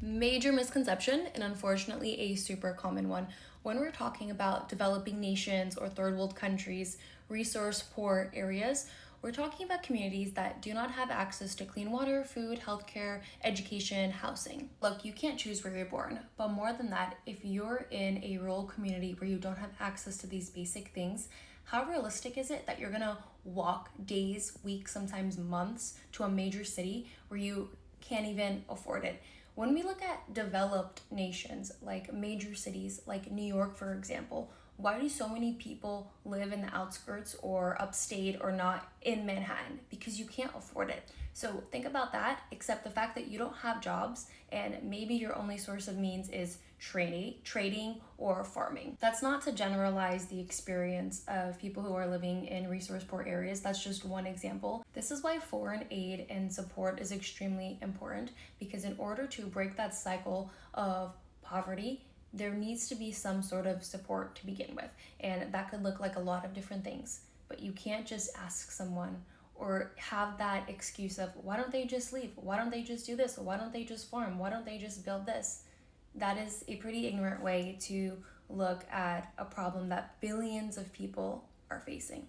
Major misconception, and unfortunately a super common one, when we're talking about developing nations or third world countries, resource poor areas, we're talking about communities that do not have access to clean water, food, healthcare, education, housing. Look, you can't choose where you're born, but more than that, if you're in a rural community where you don't have access to these basic things, how realistic is it that you're gonna walk days, weeks, sometimes months to a major city where you can't even afford it? When we look at developed nations, like major cities, like New York, for example, why do so many people live in the outskirts or upstate or not in Manhattan? Because you can't afford it. So think about that, except the fact that you don't have jobs and maybe your only source of means is trading or farming. That's not to generalize the experience of people who are living in resource poor areas. That's just one example. This is why foreign aid and support is extremely important, because in order to break that cycle of poverty, there needs to be some sort of support to begin with. And that could look like a lot of different things. But you can't just ask someone or have that excuse of, why don't they just leave? Why don't they just do this? Why don't they just farm? Why don't they just build this? That is a pretty ignorant way to look at a problem that billions of people are facing.